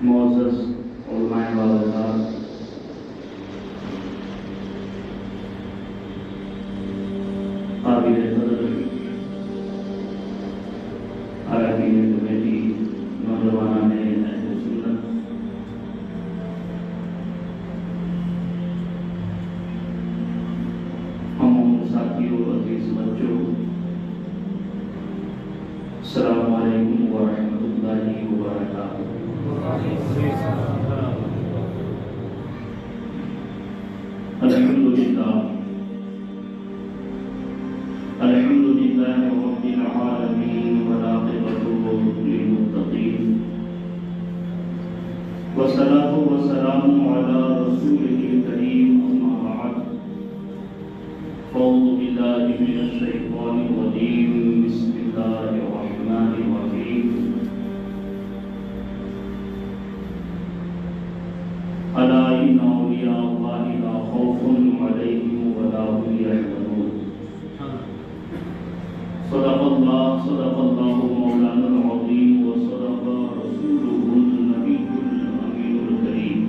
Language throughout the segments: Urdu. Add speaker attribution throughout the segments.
Speaker 1: معزز علماء واعظات، قابل قدر اراکین کمیٹی، نوجوانان اہل سنت، ہم ساتھیوں، عزیز بچوں، السلام علیکم ورحمۃ اللہ وبرکاتہ۔ الحمد للہ رب العالمین والعاقبۃ للمتقین، والصلاۃ والسلام علی رسولہ الکریم، اما بعد، اعوذ باللہ من الشیطان الرجیم، بسم اللہ الرحمن الرحیم۔ الا ان اولیاء اللہ لا خوف علیہم ولا هم یحزنون۔ صدق اللہ مولانا العظیم، وصدق رسولہ النبی الامین الکریم،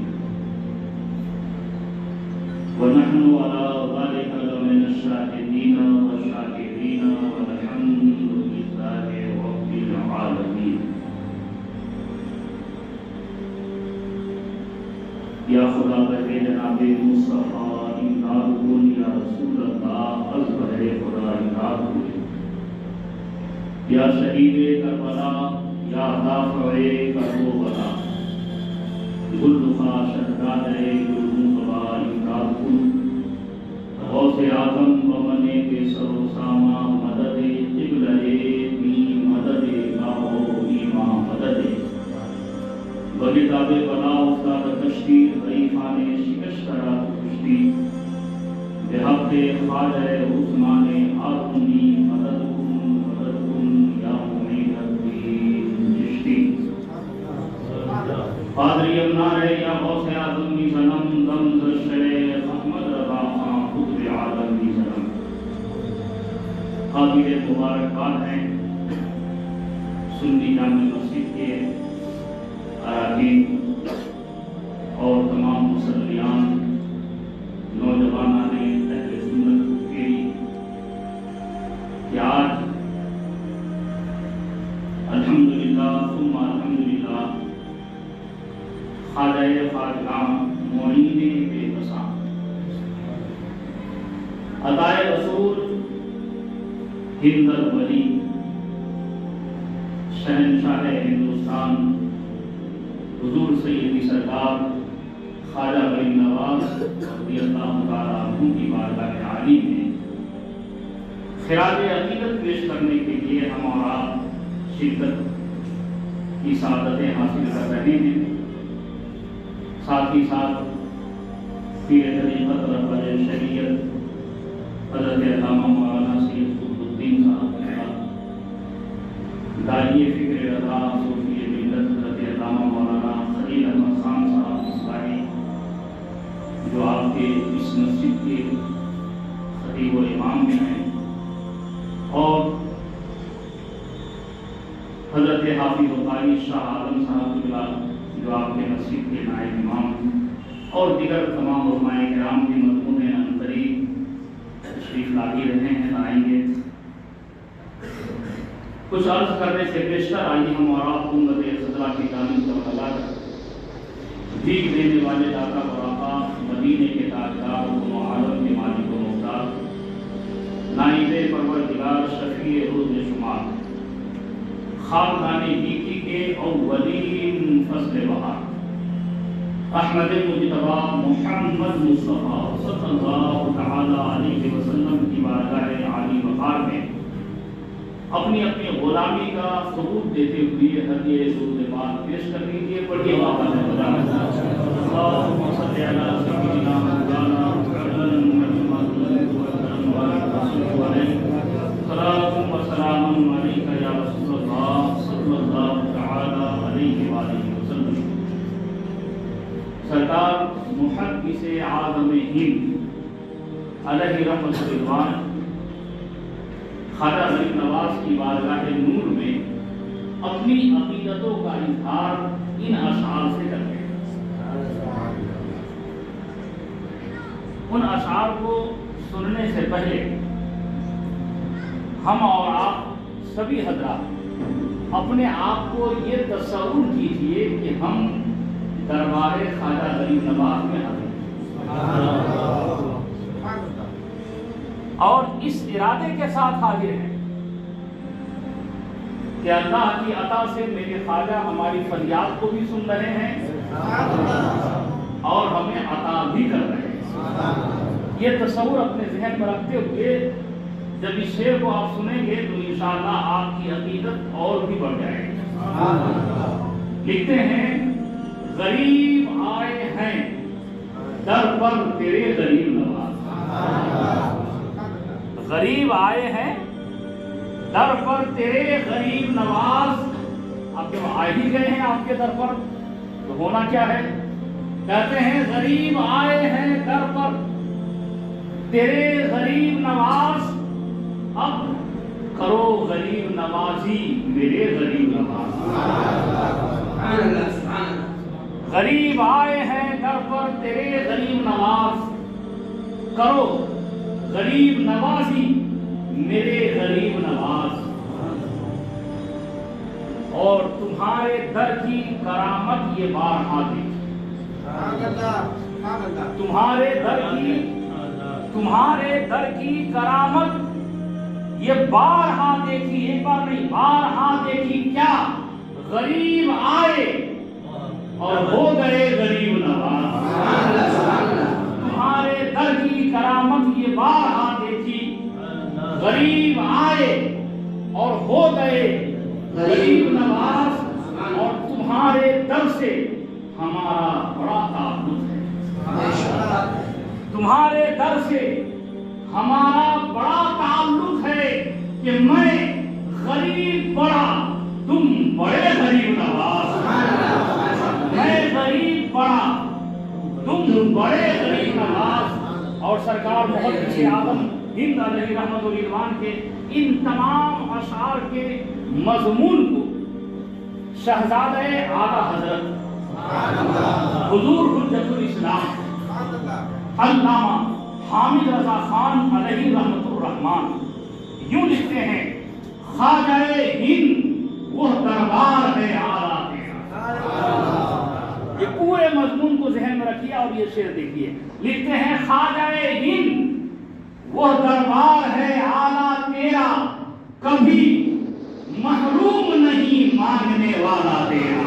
Speaker 1: ونحن على ذلك لمن الشاهدین والشاکرین، والحمد للہ رب العالمین۔ یا خدا بہے جناب مصطفیٰ امداد کن، یا رسول اللہ از بہے خدا امداد کن، یا شہید کربلا، یا دافع کربلا، گلخا شہداد گلمقبا امداد کن، غوث اعظم بمن کیسر و ساما مدد قبلہ می مدد گاہو ایما مدد، بغتاب بلا افتاد کشتی ضعیفان شکست کرا کشتی، بحق خواجہ عثمان آرونی مدد کن یا امید الدین چشتی، قادری امنار یا غوث اعظم کی صنم، دمز شیخ احمد رضا خان قطب عالم کی صنم۔ قابل مبارکباد ہیں سنی جامع مسجد کے اراکین اور تمام مسلیان، نوجوانان اہل سنت کے کہ آج الحمدللہ ثم الحمدللہ خواجہ خواجگاہ معین بے بسا، عطائے رسول ہندر ولی، شہنشاہ ہندوستان، حضور سیدی سرکار خواجہ غریب نواز رضی اللہ تعالیٰ عنہ کی بارگاہ عالی میں خراج عقیدت پیش کرنے کے لیے ہم اور آپ شرکت کی سعادتیں حاصل کر رہے ہیں۔ ساتھ ہی ساتھ پیر طریقت رہبر شریعت حضرت علامہ مولانا سید قطب الدین صاحب داعیہ فکر رضا صوفی ملت حضرت علامہ مولانا خلیل احمد خان صاحب اصلاحی، جو آپ کے اس مسجد کے خطیب و امام بھی ہیں، اور حضرت حافظ و قاری شاہ عالم صاحب جو آپ کے مسجد کے نائب امام، اور دیگر تمام علماء کرام کی مضمون عنقریب تشریف لائی رہے ہیں، لائیں گے۔ کچھ عرض کرنے سے بیشتر آئیے ہم اور آپ امت خضرا کی جانب توجہ کر بھیک دینے والے داتا اور آقا، مدینے کے تاجدار و عالم کے مالک و مختار، نائب پروردگار، شفیع روز شمار، خاندان نیکی کے اولین فصل بہار، احمد مجتبی محمد مصطفیٰ صلی اللہ تعالی علیہ وسلم کی بارگاہ عالی وقار میں اپنی غلامی کا ثبوت دیتے ہوئے ہدیہ درود پاک پیش کر لیجیے۔ پڑھیے اللہم صلی علی سیدنا مولانا سلام و سلام علیک یا رسول اللہ صلی اللہ تعالی علیہ وآلہ وسلم۔ سرکار محدث اعظم ہند علیہ رحمۃ رضوان خواجہ غریب نواز کی بارگاہ نور میں اپنی عقیدتوں کا اظہار ان اشعار سے اشعار کو سننے سے پہلے ہم اور آپ سبھی حضرات اپنے آپ کو یہ تصور کیجئے کہ ہم دربار خواجہ غریب نواز میں حاضر ہیں اور اس ارادے کے ساتھ حاضر ہیں کہ اللہ کی عطا سے میرے خواجہ ہماری فریاد کو بھی سن رہے ہیں اور ہمیں عطا بھی کر رہے ہیں۔ یہ تصور اپنے ذہن میں رکھتے ہوئے جب اس شعر کو آپ سنیں گے تو انشاءاللہ آپ کی عقیدت اور بھی بڑھ جائے گی۔ لکھتے ہیں غریب آئے ہیں در پر تیرے غریب نواز، غریب آئے ہیں در پر تیرے غریب نواز۔ اب جب آ ہی گئے ہیں آپ کے در پر تو ہونا کیا ہے؟ کہتے ہیں غریب آئے ہیں در پر تیرے غریب نواز، اب کرو غریب نوازی میرے غریب نواز۔ غریب آئے ہیں در پر تیرے غریب نواز، کرو غریب نوازی میرے غریب نواز، اور تمہارے در کی کرامت یہ بارہا دیکھی، تمہارے در کی کرامت یہ بارہا دیکھی، ایک بار نہیں بارہا دیکھی۔ کیا؟ غریب آئے اور ہو گئے غریب نواز، تمہارے در کی کرامت یہ بارہا دیکھی، غریب آئے اور ہو گئے غریب نواز، اور تمہارے در سے ہمارا بڑا تعلق ہے، تمہارے در سے ہمارا بڑا تعلق ہے کہ میں غریب بڑا تم بڑے غریب نواز، میں غریب بڑا تم بڑے غریب نواز۔ اور سرکار محدث اعظم ہند علیہ رحمت و رضوان کے ان تمام اشعار کے مضمون کو شہزادہ اعلیٰ حضرت حضور حجت الاسلام علامہ حامد رضا خان علیہ رحمت الرحمان یوں لکھتے ہیں: خواجہ ہند وہ دربار ہے اعلیٰ تیرا۔ یہ پورے مضمون کو ذہن میں رکھیے اور یہ شعر دیکھیے، لکھتے ہیں خواجہ ہند وہ دربار ہے اعلیٰ تیرا، کبھی محروم نہیں مانگنے والا تیرا،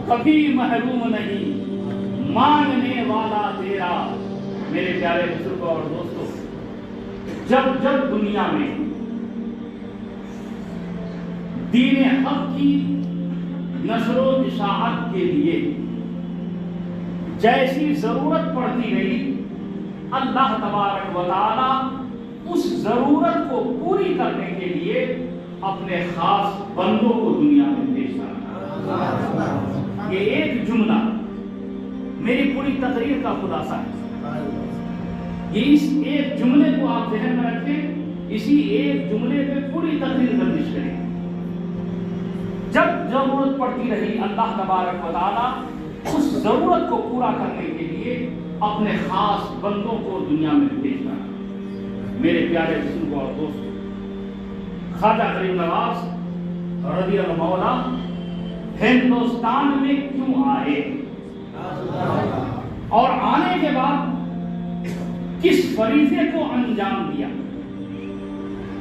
Speaker 1: کبھی محروم نہیں مانگنے والا تیرا۔ میرے پیارے بزرگوں اور دوستوں، جب جب دنیا میں دین حق کی نشر و اشاعت کے لیے جیسی ضرورت پڑتی رہی، اللہ تبارک و تعالی اس ضرورت کو پوری کرنے کے لیے اپنے خاص بندوں کو دنیا میں بھیجتا ہے۔ یہ ایک جملہ میری پوری تقریر کا خلاصہ ہے۔ یہ اس ایک جملے کو آپ ذہن میں رکھیں، اسی ایک جملے پہ پوری تقریر گردش کریں۔ جب ضرورت پڑتی رہی، اللہ تبارک و تعالی اس ضرورت کو پورا کرنے کے لیے اپنے خاص بندوں کو دنیا میں بھیجتا ہے۔ میرے پیارے بزرگوں اور دوستوں، خواجہ غریب نواز رضی اللہ مولا ہندوستان میں کیوں آئے اور آنے کے بعد کس فریضے کو انجام دیا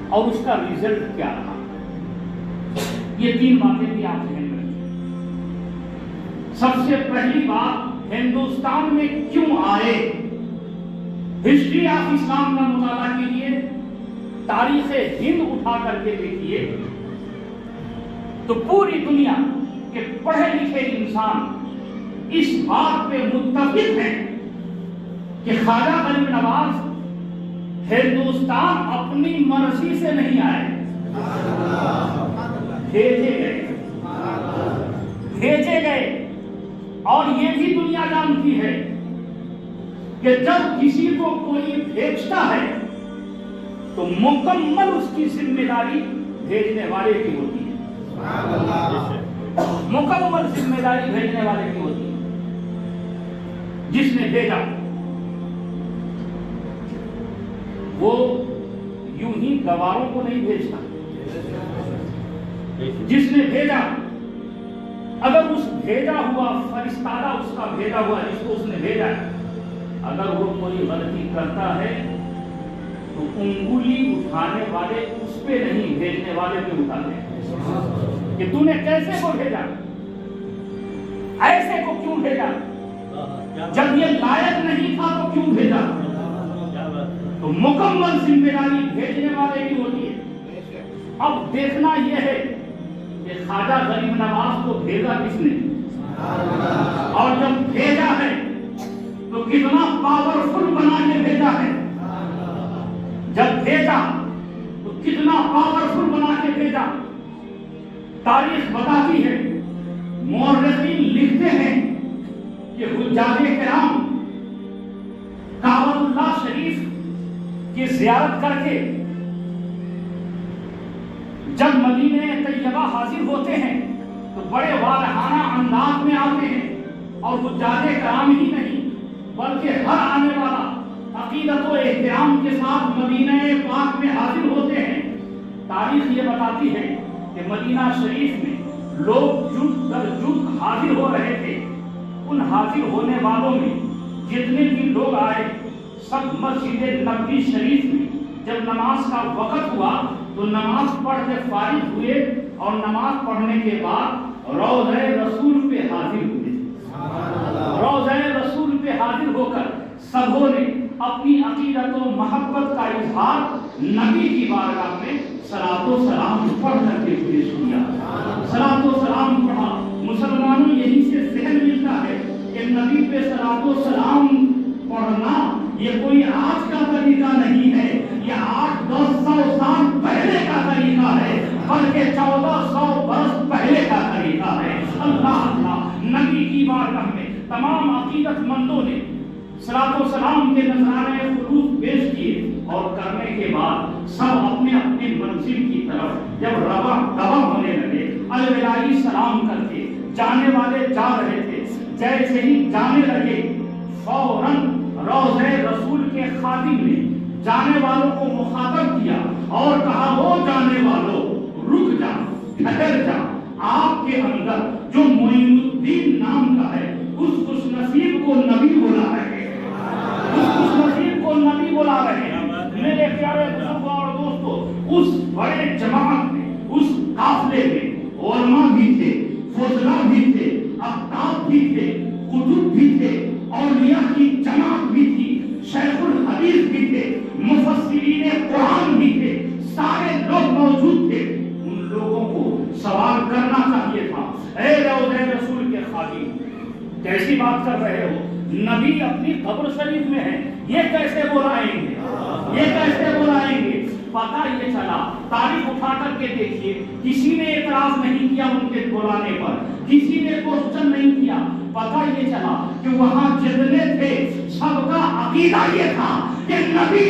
Speaker 1: اور اس کا ریزلٹ کیا رہا، یہ تین باتیں بھی آپ ذہن میں رکھیں۔ سب سے پہلی بات، ہندوستان میں کیوں آئے؟ ہسٹری آف اسلام کا مطالعہ کیجیے، تاریخ ہند اٹھا کر کے دیکھیے تو پوری دنیا کے پڑھے لکھے انسان اس بات پہ متفق ہیں کہ خواجہ غریب نواز ہندوستان اپنی مرضی سے نہیں آئے، بھیجے گئے۔ اور یہ بھی دنیا جانتی ہے کہ جب کسی کو کوئی بھیجتا ہے تو مکمل اس کی ذمہ داری بھیجنے والے کی ہوتی ہے، مکمل ذمہ داری بھیجنے والے کی ہوتی ہے۔ جس نے بھیجا وہ یوں ہی گواروں کو نہیں بھیجتا. جس نے بھیجا، اگر اس بھیجا ہوا فرشتہ اس کا بھیجا ہوا جس کو اس نے بھیجا ہے، اگر وہ کوئی غلطی کرتا ہے تو انگلی اٹھانے والے اس پہ نہیں، بھیجنے والے پہ اٹھاتے ہیں کہ تو نے کیسے کو بھیجا، ایسے کو کیوں بھیجا، جب یہ لائق نہیں تھا تو کیوں بھیجا. تو مکمل ذمہ داری بھیجنے والے کی ہوتی ہے. اب دیکھنا یہ ہے کہ خواجہ غریب نواز کو بھیجا کس نے، اور جب بھیجا ہے تو کتنا پاورفل بنا کے بھیجا ہے. جب بھیجا تو کتنا پاورفل بنا کے بھیجا. تاریخ بتاتی ہے، مورخین لکھتے ہیں کہ حجاج کرام کعبۃ اللہ شریف کی زیارت کر کے جب مدینہ طیبہ حاضر ہوتے ہیں تو بڑے والہانہ انداز میں آتے ہیں، اور حجاج کرام ہی نہیں بلکہ ہر آنے والا عقیدت و احترام کے ساتھ مدینہ پاک میں حاضر ہوتے ہیں. تاریخ یہ بتاتی ہے کہ مدینہ شریف میں لوگ جت در جت حاضر ہو رہے تھے. ان حاضر ہونے والوں میں جتنے بھی لوگ آئے سب مسجد نبوی شریف میں جب نماز کا وقت ہوا تو نماز پڑھ کے فارغ ہوئے، اور نماز پڑھنے کے بعد روضہ رسول پہ حاضر ہوئے. روضہ رسول پہ حاضر ہو کر سبوں نے اپنی عقیدت و محبت کا اظہار نبی کی بارگاہ میں صلاۃ و سلام پڑھ کر کے پیش کیا. صلاۃ و سلام پڑھا. مسلمانوں یہی سے ذہن ملتا ہے کہ نبی پہ صلاۃ و سلام پڑھنا یہ کوئی آج کا طریقہ نہیں ہے، یہ 800-1000 سال پہلے کا طریقہ ہے، بلکہ 1400 برس پہلے کا طریقہ ہے. اللہ اللہ، نبی کی بارگاہ میں تمام عقیدت مندوں نے صلاۃ و سلام کے نذرانے خلوص پیش کیے، اور کرنے کے بعد سب اپنے اپنے منزل کی طرف جب رواں ہونے لگے، الوداعی سلام کر کے جانے والے جا رہے تھے. جیسے ہی جانے لگے فوراً روضہ رسول کے خادم نے جانے والوں کو مخاطب کیا اور کہا، وہ جانے والوں رک جا، ٹھہر جا. آپ کے اندر جو معین الدین نام کا ہے اس خوش نصیب کو نبی بلا رہے ہیں، اس خوش نصیب کو نبی بلا رہے ہیں. میرے پیارے بزرگوں اور دوستو، اس بڑے جماعت میں، اس قافلے میں علماء بھی تھے، فضلاء بھی تھے، اقطاب بھی تھے، قطب بھی تھے، اولیاء کی جماعت بھی تھی، شیخ الحدیث بھی تھے، مفسرین قرآن بھی تھے. سارے لوگ موجود تھے. ان لوگوں کو سوال کرنا چاہیے تھا، اے روضہ رسول کے خادم، کیسی بات کر رہے ہو؟ نبی اپنی قبر شریف میں ہے، یہ کیسے بلائیں گے، یہ کیسے بلائیں گے؟ پتہ یہ چلا، تاریخ اٹھا کر کے دیکھیے، کسی نے اعتراض نہیں کیا ان کے بلانے پر، کسی نے کوشچن نہیں کیا. پتہ یہ چلا کہ وہاں جتنے تھے سب کا عقیدہ یہ تھا کہ نبی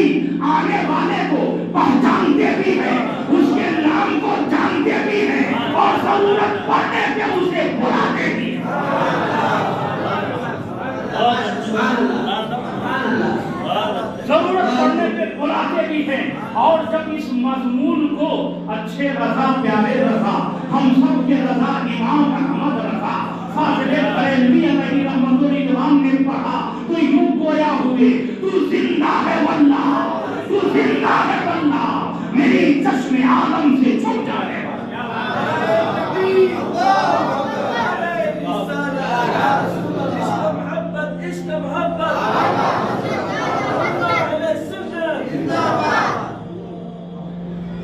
Speaker 1: آنے والے کو پہچانتے بھی ہیں، اس کے نام کو جانتے بھی ہیں، اور ضرورت پڑنے پہ اسے بلاتے بھی ہیں. ضرورت پڑنے پہ بلاتے بھی ہیں. اور جب اس مضمون کو اچھے رضا، پیارے رضا، ہم سب کے رضا امام احمد رضا فاضل بریلوی علیہ رحمۃ اللہ نے پڑھا تو یوں گویا ہوئے، تو زندہ ہے واللہ، تو زندہ ہے واللہ، میری چشم عالم سے چھپ جائے.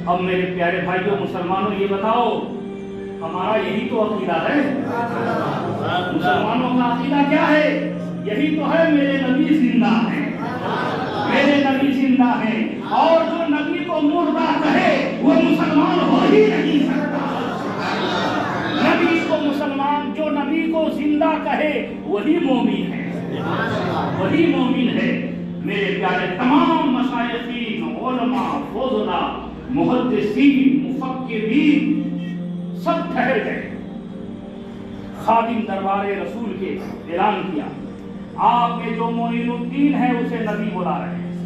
Speaker 1: اب میرے پیارے بھائیوں مسلمانوں یہ بتاؤ، ہمارا یہی تو عقیدہ ہے. مسلمانوں کا عقیدہ کیا ہے؟ یہی تو ہے، میرے نبی زندہ ہیں، میرے نبی زندہ ہیں. اور جو نبی کو مردہ کہے وہ مسلمان ہو ہی نہیں سکتا. نبی کو مسلمان، جو نبی کو زندہ کہے وہی مومن ہے، وہی مومن ہے. میرے پیارے تمام مشائخین، علماء، فضلاء، محدثین، مفکرین سب ٹھہر گئے. خادم دربار رسول کے اعلان کیا، آپ کے جو معین الدین ہے اسے نبی بلا رہے ہیں.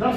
Speaker 1: 10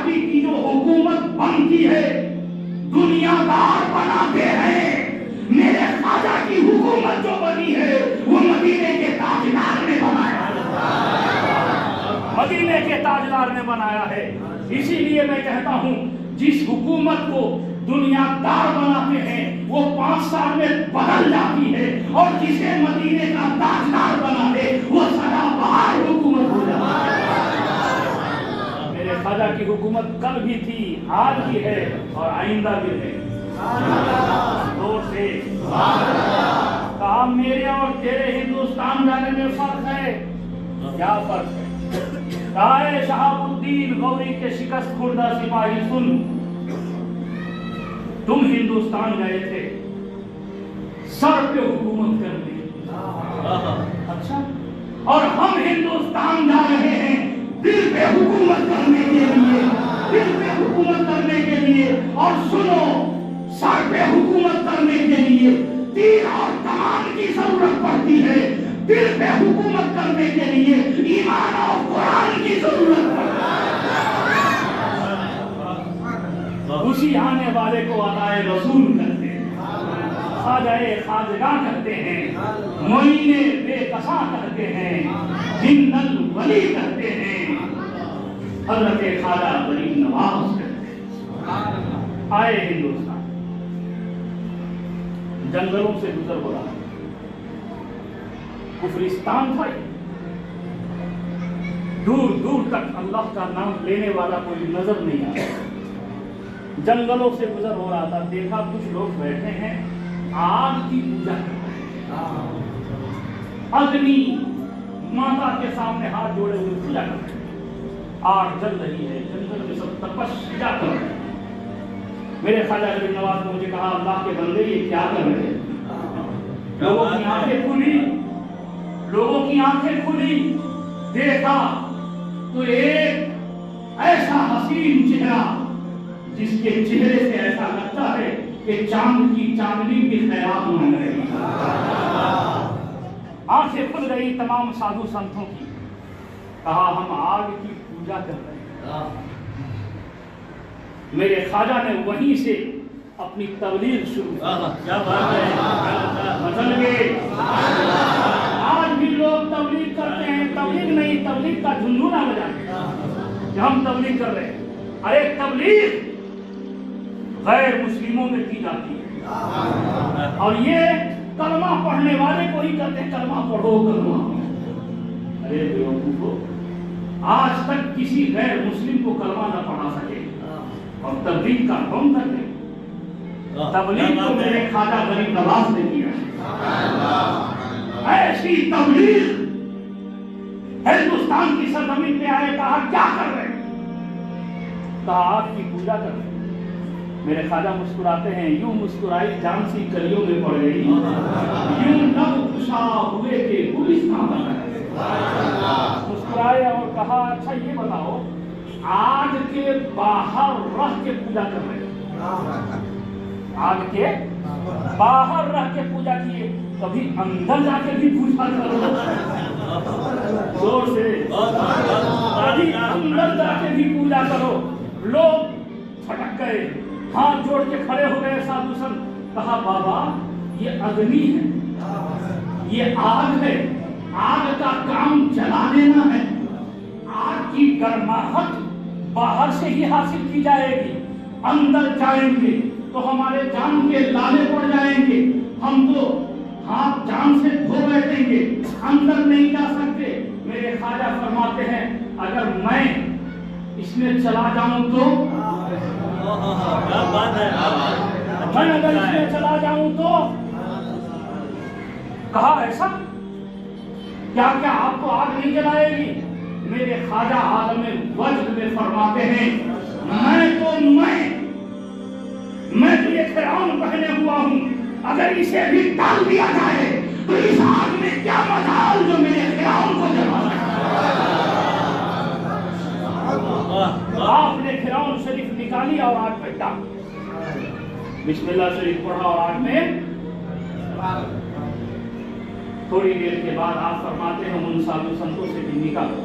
Speaker 1: پارٹی کی جو حکومت بنتی ہے دنیا دار بناتے ہیں. میرے خواجہ کی حکومت جو بنی ہے وہ مدینے کے تاجدار نے بنایا ہے. مدینے کے تاجدار نے بنایا ہے. اسی لیے میں کہتا ہوں جس حکومت کو دنیا دار بناتے ہیں وہ 5 سال میں بدل جاتی ہے اور جسے مدینے کا تاجدار بنا دے وہ سدا بہار حکومت ہو جاتی ہے. میرے خواجہ کی حکومت کل بھی تھی، آج بھی ہے اور آئندہ بھی ہے. زور سے کہا میرے اور تیرے ہندوستان جانے میں فرق ہے. کیا فرق ہے؟ کہا اے شہاب الدین غوری کے شکست خوردہ سپاہی سن، تم ہندوستان گئے تھے سر پہ حکومت کرنے، اچھا، اور ہم ہندوستان جا رہے ہیں دل پہ حکومت کرنے کے لیے، دل پہ حکومت کرنے کے لیے. اور سنو، سر پہ حکومت کرنے کے لیے تیر اور کمان کی ضرورت پڑتی ہے، دل پہ حکومت کرنے کے لیے ایمان اور قرآن کی ضرورت پڑتی ہے. اسی آنے والے کو عطائے رسول کہتے ہیں، خواجہ خواجگاہ کہتے ہیں، معین بے قصاں کہتے ہیں، جن الولی کہتے ہیں، حضرت خواجہ غریب نواز کہتے ہیں. آئے ہندوستان، جنگلوں سے گزر ہو رہا ہے، کفرستان تھا، دور دور تک اللہ کا نام لینے والا کوئی نظر نہیں آیا. جنگلوں سے گزر ہو رہا تھا، دیکھا کچھ لوگ بیٹھے ہیں آگ کی پوجا کر رہے ہیں، اگنی ماتا کے سامنے ہاتھ جوڑے ہوئے پوجا کر رہے ہیں. آگ جل رہی ہے، جنگل میں سب تپسیا کر رہے ہیں. میرے خواجہ غریب نواز نے مجھے کہا اللہ کے بندے یہ کیا کر رہے ہیں؟ لوگوں کی آنکھیں کھلی، لوگوں کی آنکھیں کھلی، دیکھا تو ایک ایسا حسین چہرہ جس کے چہرے سے ایسا لگتا ہے کہ چاند کی چاندنی کی خیرات مانگ رہی ہے. آنکھیں کھل گئی تمام سادھو سنتوں کی. کہا ہم آگ کی پوجا کر رہے ہیں. میرے خواجہ نے وہیں سے اپنی تبلیغ شروع کی. مچل گئے. آج بھی لوگ تبلیغ کرتے ہیں، تبلیغ نہیں، تبلیغ کا جھنجھونا بجاتے ہیں کہ ہم تبلیغ کر رہے ہیں. ارے تبلیغ غیر مسلموں میں کی جاتی ہے اور یہ کلمہ پڑھنے والے کو ہی کہتے ہیں کلمہ پڑھو کلمہ. ارے بیوقوفو، آج تک کسی غیر مسلم کو کلمہ نہ پڑھا سکے اور تبلیغ کا حکم کر دے. تبلیغ کو میرے خواجہ غریب نواز نے کیا. ایسی تبلیغ ہندوستان کی سرزمین پہ آئے. کہا کیا کر رہے ہیں؟ کہا آپ کی پوجا کر رہے ہیں. میرے خواجہ مسکراتے ہیں، یوں مسکرائی جان سی کلیوں میں پڑ گئی، یوں لب کشا ہوئے کہ گلستان بن گئے. مسکرائے اور کہا اچھا یہ بتاؤ، آگ کے باہر رہ کے پوجا کر رہے ہیں، آگ کے باہر رہ کے پوجا کیے، کبھی اندر جا کے بھی پوجا کرو. زور سے کبھی اندر جا کے بھی پوجا کرو. لوگ پھٹک گئے، ہاتھ جوڑ کے کھڑے ہو گئے سادھو سنت. کہا بابا یہ اگنی ہے، یہ آگ ہے، آگ کا کام جلا دینا ہے. آگ کی گرماہٹ باہر سے ہی حاصل کی جائے گی، اندر جائیں گے تو ہمارے جان کے لالے پڑ جائیں گے. ہم تو ہاتھ جان سے دھو بیٹھیں گے، اندر نہیں جا سکتے. میرے خواجہ فرماتے ہیں اگر میں اس میں چلا جاؤں تو، میں اگر اس میں چلا جاؤں تو. کہا ایسا کیا کیا آپ کو آگ نہیں جلائے گی؟ میرے خواجہ عالم وجد میں فرماتے ہیں میں تو یہ فرعون پہنے ہوا ہوں، اگر اسے بھی ڈال دیا جائے تو اس آگ میں کیا مجال جو میرے فرعون کو جلا سکتا. آپ نے فرعون شریف نکالی اور آگ میں ڈال، بسم اللہ شریف پڑھا اور آگ میں. تھوڑی دیر کے بعد آپ فرماتے ہیں ان سادھو سنتوں سے بھی نکالو.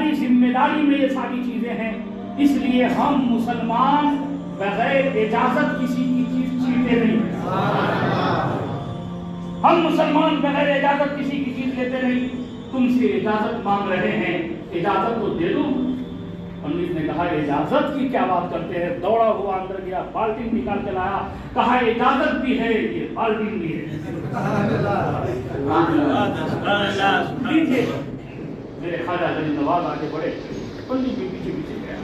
Speaker 1: ہماری ذمہ داری میں یہ ساری چیزیں ہیں. اس لیے ہم مسلمان بغیر اجازت کسی کی چیز چھینتے نہیں. ہم مسلمان بغیر اجازت کسی کی چیز لیتے نہیں. تم سے اجازت مانگ رہے ہیں, اجازت تو دے دو. پنڈت نے کہا اجازت کی کیا بات کرتے ہیں؟ دوڑا ہوا اندر گیا, بالٹین نکال کے لایا, کہا اجازت بھی ہے, یہ بالٹین بھی ہے. میرے خواجہ غریب نواز آگے بڑھے, پنڈت بھی پیچھے پیچھے گیا,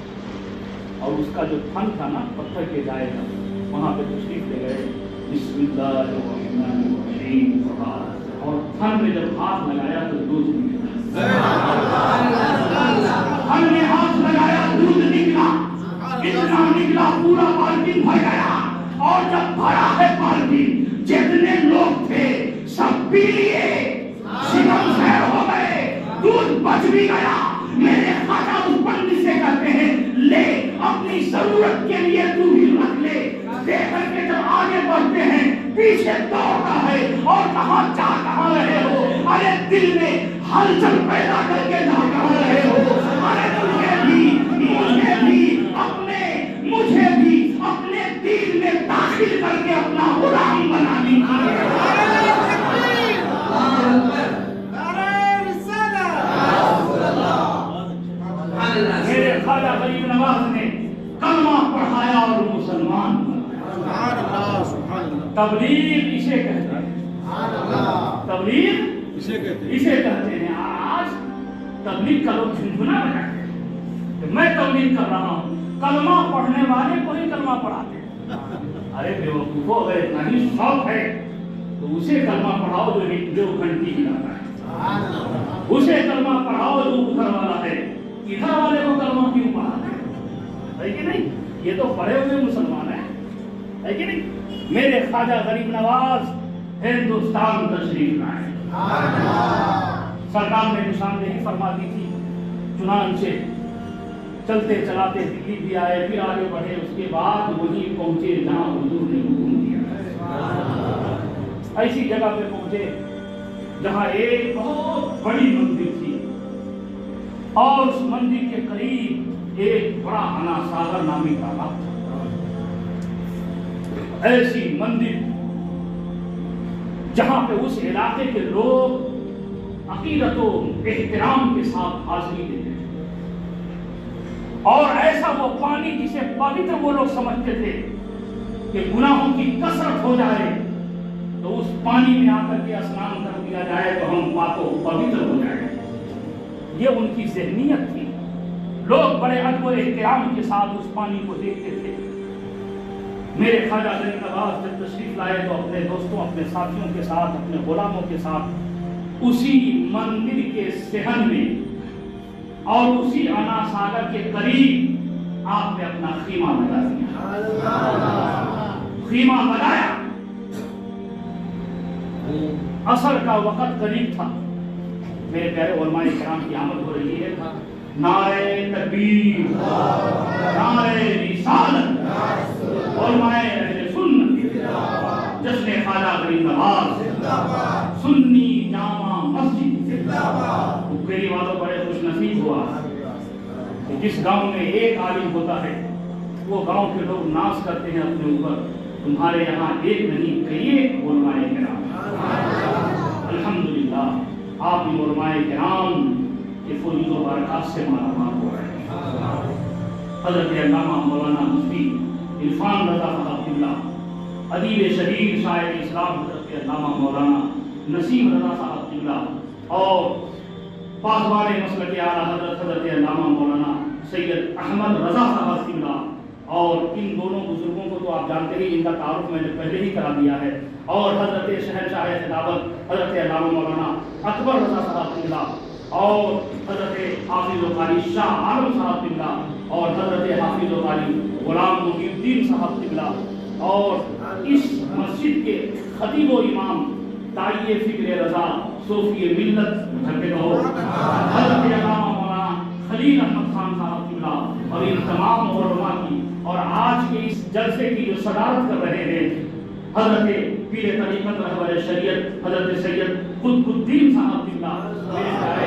Speaker 1: اور اس کا جو تھن تھا نا پتھر کے جائے گا, وہاں پہ تشریف لے گئے. بسم اللہ الرحمن الرحیم, اور تھن میں جب ہاتھ لگایا تو دودھ نکلا. ہم نے ہاتھ لگایا, دودھ نکلا, اتنا نکلا پورا بالٹین بھر گیا. اور جب بھرا ہے بالٹین, جتنے لوگ تھے سب پی لیے, شکم خیر ہو گئے, دودھ بچ بھی گیا. میرے خواجہ اس پنڈت سے کہتے ہیں لے اپنی ضرورت کے لیے تو بھی رکھ لے. دیکھ کر کے جب آگے بڑھتے ہیں پیچھے دوڑتا ہے, اور کہاں جا کہاں رہے ہو؟ ارے دل میں ہلچل پیدا کر کے جا کہاں رہے ہو؟ ارے مجھے بھی اپنے دین میں داخل کر کے اپنا غلام بنا لی. میرے خواجہ غریب نواز نے کلمہ پڑھایا اور مسلمان بنا. تبلیغ اسے کہتے ہیں, تبلیغ اسے کہتے ہیں. آج تبلیغ کا لوگ جھنجھنا بناتے ہیں کہ میں تبلیغ کر رہا ہوں, کلمہ پڑھنے والے کو ہی کلمہ پڑھاتے ہیں. ارے بیوقوفو, اگر اتنا ہی شوق ہے تو اسے کلمہ پڑھاؤ جو گھنٹی ہلاتا ہے, اسے کلمہ پڑھاؤ جو ادھر والا ہے. ادھر والے کو کلمہ کیوں پڑھاتے ہیں؟ ہے کہ نہیں؟ یہ تو پڑھے ہوئے مسلمان ہیں, ہے کہ نہیں؟ میرے خواجہ غریب نواز ہندوستان تشریف لائے. سرکار نے نشاندہی فرما دی تھی, چنانچہ چلتے چلاتے دلی بھی آئے, پھر آگے بڑھے, اس کے بعد وہیں پہنچے جہاں حضور نے حکم دیا. ایسی جگہ پہ پہنچے جہاں ایک بہت بڑی مندر تھی, اور اس مندر کے قریب ایک بڑا انا ساگر نامی تالاب تھا. ایسی مندر جہاں پہ اس علاقے کے لوگ عقیدت و احترام کے ساتھ حاضری دیتے تھے, اور ایسا وہ پانی جسے پوتر وہ لوگ سمجھتے تھے کہ گناہوں کی کثرت ہو جائے تو اس پانی میں آ کر کے اسنان کر دیا جائے تو ہم پاک و پوتر ہو جائیں. یہ ان کی ذہنیت تھی. لوگ بڑے ادب و احترام کے ساتھ اس پانی کو دیکھتے تھے. میرے خواجہ غریب نواز جب تشریف لائے تو اپنے دوستوں, اپنے ساتھیوں کے ساتھ, اپنے غلاموں کے ساتھ اسی مندر کے صحن میں اور اسی انا ساگر کے قریب آپ نے اپنا خیمہ لگا دیا. خیمہ لگایا. عصر کا وقت قریب تھا. میرے پیارے علماء کرام کی آمد ہو رہی ہے. نعرہ تکبیر, نعرہ رسالت, علماء اہل سنت, جشن خواجہ غریب نواز, سنی جامع مسجد. میری والوں بڑے خوش نصیب ہوا کہ جس گاؤں میں ایک عالم ہوتا ہے وہ گاؤں کے لوگ ناز کرتے ہیں اپنے اوپر. تمہارے یہاں ایک نہیں کئی علماء کرام. الحمدللہ آپ ان علماء کرام کے فضل و برکات سے مالا مال ہو رہے ہیں. حضرت علامہ مولانا مفتی عرفان رضا صاحب قبلہ, ادیب شہیر شاعر اسلام حضرت علامہ مولانا نسیم رضا صاحب قبلہ, اور پاسبان مسلک اعلیٰ حضرت علامہ مولانا سید احمد رضا صاحب قبلہ. اور ان دونوں بزرگوں کو تو آپ جانتے ہی, ان کا تعارف میں نے پہلے ہی کرا دیا ہے. اور حضرت شہنشاہ خلافت حضرت علامہ مولانا اکبر رضا صاحب قبلہ, اور حضرت حافظ و قاری شاہ عالم صاحب قبلہ, اور حضرت حافظ و قاری غلام محی الدین صاحب قبلہ, اور اس مسجد کے خطیب و امام داعیہ فکر رضا صوفی ملت گھر پہ کہو حضرت علامہ مولانا خلیل احمد خان صاحب قبلہ, اور ان تمام علماء کی اور آج کے اس جلسے کی جو صدارت کر رہے ہیں حضرت پیر طریقت رہبر شریعت حضرت سید قطب الدین صاحب قبلہ. میرے پیارے,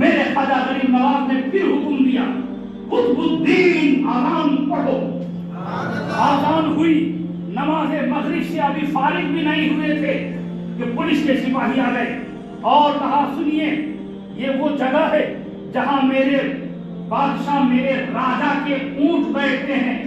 Speaker 1: میرے خواجہ غریب نواز نے پھر حکم دیا قطب الدین آزان پڑھو. آزان ہوئی. نماز مغرب سے ابھی فارغ بھی نہیں ہوئے تھے کہ پولیس کے سپاہی آ گئے اور کہا سنیے یہ وہ جگہ ہے جہاں میرے بادشاہ میرے راجا کے اونٹ بیٹھتے ہیں.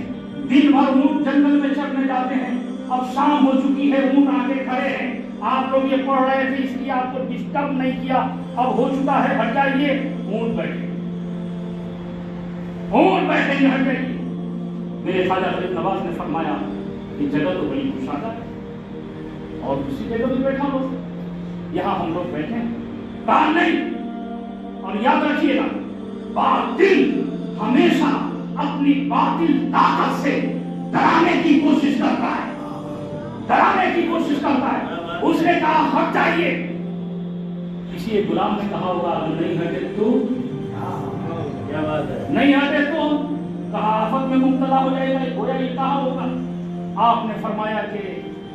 Speaker 1: دن بھر اونٹ جنگل میں چرنے جاتے ہیں. اب شام ہو چکی ہے, اونٹ آگے کھڑے ہیں. آپ لوگ یہ پڑھ رہے تھے اس لیے آپ کو ڈسٹرب نہیں کیا. اب ہو چکا ہے, ہٹ جائیے. اونٹ بیٹھے, اونٹ بیٹھے گے, ہٹ جائیے. میرے خواجہ غریب نواز نے فرمایا کہ جگہ تو بڑی کشادہ ہے اور دوسری جگہ بھی بیٹھا لو, یہاں ہم لوگ بیٹھے ہیں. کہا نہیں. اور یاد رکھیے گا باطل ہمیشہ اپنی باطل طاقت سے ڈرانے کی کوشش کرتا ہے, ڈرانے کی کوشش کرتا ہے. اس نے کہا ہٹ جائیے. کسی ایک غلام نے کہا ہوگا نہیں ہٹے تو
Speaker 2: کیا بات ہے,
Speaker 1: نہیں ہٹے تو کہا آفت میں مبتلا ہو جائے گا, گویا یہ کہا ہوگا. آپ نے فرمایا کہ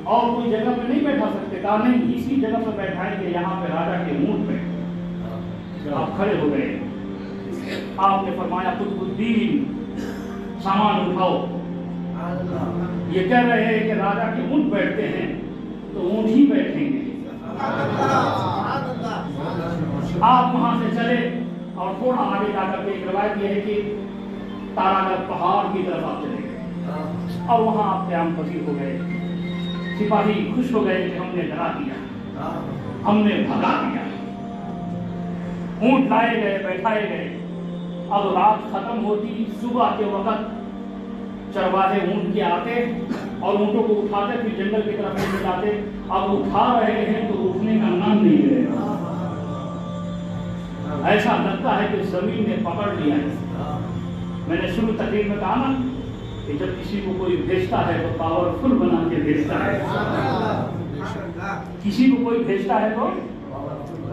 Speaker 1: اور کوئی جگہ پہ نہیں بیٹھا سکتے. کہا نہیں, اسی جگہ پہ بیٹھائیں گے جہاں پہ راجا کے اونٹ پہ. آپ کھڑے ہو گئے. آپ نے فرمایا قطب الدین سامان اٹھاؤ. یہ کہہ رہے ہیں کہ راجا کے اونٹ بیٹھتے ہیں تو اونٹ ہی بیٹھیں گے. آپ وہاں سے چلے اور تھوڑا آگے جا کر کے ایک روایت یہ ہے کہ تارا گڑھ پہاڑ کی طرف آپ چلے گئے اور وہاں آپ قیام پذیر ہو گئے. سپاہی خوش ہو گئے کہ ہم نے ڈرا دیا, ہم نے بھگا دیا. اونٹ لائے گئے, بیٹھائے گئے. اب رات ختم ہوتی, صبح کے وقت چرواہے اونٹ کے آتے اور اونٹوں کو اٹھاتے پھر جنگل کی طرف لے جاتے. اب اٹھا رہے ہیں تو اٹھنے کا نام نہیں لے رہے. ایسا لگتا ہے کہ زمین نے پکڑ لیا ہے. میں نے شروع تقریر میں کہا نا کہ جب کسی کو کوئی بھیجتا ہے تو پاورفل بنا کے بھیجتا ہے. کسی کو کوئی بھیجتا ہے تو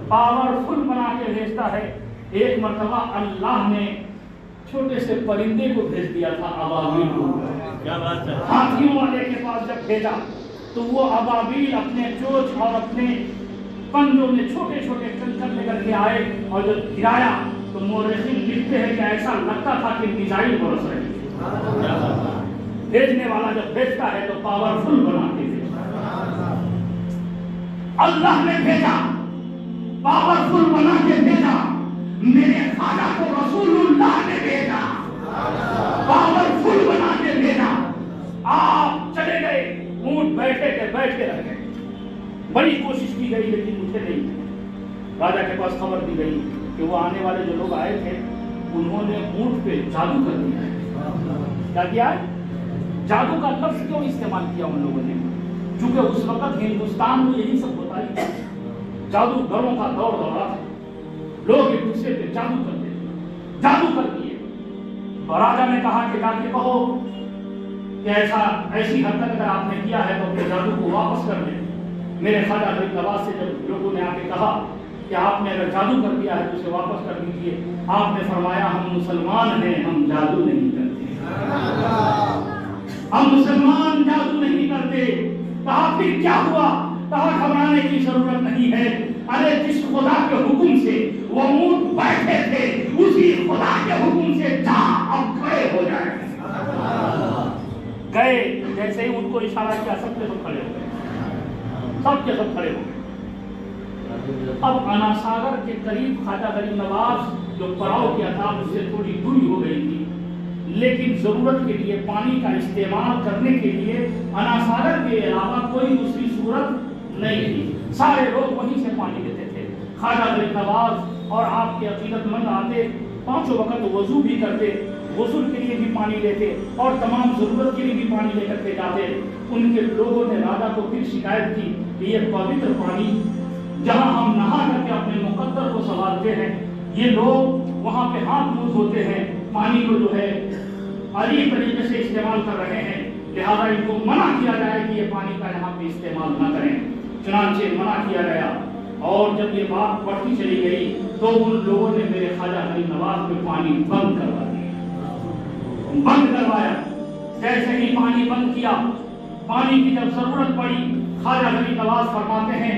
Speaker 1: پاورفل بنا کے بھیجتا ہے. ایک مرتبہ اللہ نے چھوٹے سے پرندے کو بھیج دیا تھا, ابابیل کو.
Speaker 2: کیا بات ہے,
Speaker 1: ہاتھیوں والے کے پاس جب بھیجا تو وہ ابابیل اپنے چونچ اور اپنے پنجوں میں چھوٹے چھوٹے کنکر لے کر کے آئے اور جب گرایا تو مورخین لکھتے ہیں کہ ایسا لگتا تھا کہ میزائل برس رہی ہے. بھیجنے والا جب بھیجتا ہے تو پاورفل بنا کے بھیجتا. اللہ نے بھیجا, پاورفل بنا کے بھیجا. میرے خواجہ کو رسول اللہ نے بھیجا, پاورفل بنا کے بھیجا. آپ چلے گئے, اونٹ بیٹھے کے بیٹھ کے رہ گئے. بڑی کوشش کی گئی لیکن اٹھے نہیں. راجا کے پاس خبر دی گئی کہ وہ آنے والے جو لوگ آئے تھے انہوں نے اونٹ پہ جادو کر دیا ہے. کیا کیا ہے؟ جادو کا لفظ کیوں استعمال کیا ان لوگوں نے؟ چونکہ اس وقت ہندوستان میں یہی سب ہوتا ہی تھا. جادوگروں کا دور دورہ تھا. لوگ ایک دوسرے پہ جادو کرتے تھے, جادو کر دیے. راجا نے کہا کہ جا کے کہو کہ ایسی حرکت اگر آپ نے کیا ہے تو اپنے جادو کو واپس کر دیں. میرے خواجہ غریب نواز سے جب لوگوں نے آ کے کہا کہ آپ نے اگر جادو کر دیا ہے تو اسے واپس کر دیجیے, آپ نے فرمایا ہم مسلمان ہیں, ہم جادو نہیں کرتے, ہم مسلمان جادو نہیں کرتے. کہا پھر کیا ہوا؟ کہا گھبرانے کی ضرورت نہیں ہے. ارے جس خدا کے حکم سے وہ اونٹ بیٹھے تھے اسی خدا کے حکم سے جا اب کھڑے ہو جائے. گئے, جیسے ہی ان کو اشارہ کیا سب کے سب کھڑے ہو گئے, سب کے سب کھڑے ہو گئے. اب انا ساگر کے قریب خواجہ غریب نواز جو پڑاؤ کیا تھا اس سے تھوڑی دوری ہو گئی تھی, لیکن ضرورت کے لیے پانی کا استعمال کرنے کے لیے انا ساگر کے علاوہ کوئی دوسری صورت نہیں تھی. سارے لوگ وہیں سے پانی لیتے تھے. خواجہ غریب نواز اور آپ کے عقیدت مند آتے, پانچوں وقت وضو بھی کرتے, غسل کے لیے بھی پانی لیتے اور تمام ضرورت کے لیے بھی پانی لے کر کے جاتے. ان کے لوگوں نے راجا کو پھر شکایت کی کہ یہ پوتر پانی جہاں ہم نہا کر کے اپنے مقدر کو سنبھالتے ہیں, یہ لوگ وہاں پہ ہاتھ منہ دھوتے ہیں, پانی کو جو ہے عجیب طریقے سے استعمال کر رہے ہیں, لہذا ان کو منع کیا جائے کہ یہ پانی کا یہاں پہ استعمال نہ کریں. چنانچہ منع کیا گیا اور جب یہ بات بڑھتی چلی گئی تو ان لوگوں نے میرے خواجہ غریب نواز پہ پانی بند کروا دیا, بند کروایا. جیسے ہی پانی بند کیا, پانی کی جب ضرورت پڑی خواجہ غریب نواز فرماتے ہیں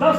Speaker 1: 10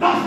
Speaker 1: 10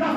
Speaker 1: 10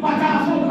Speaker 1: 50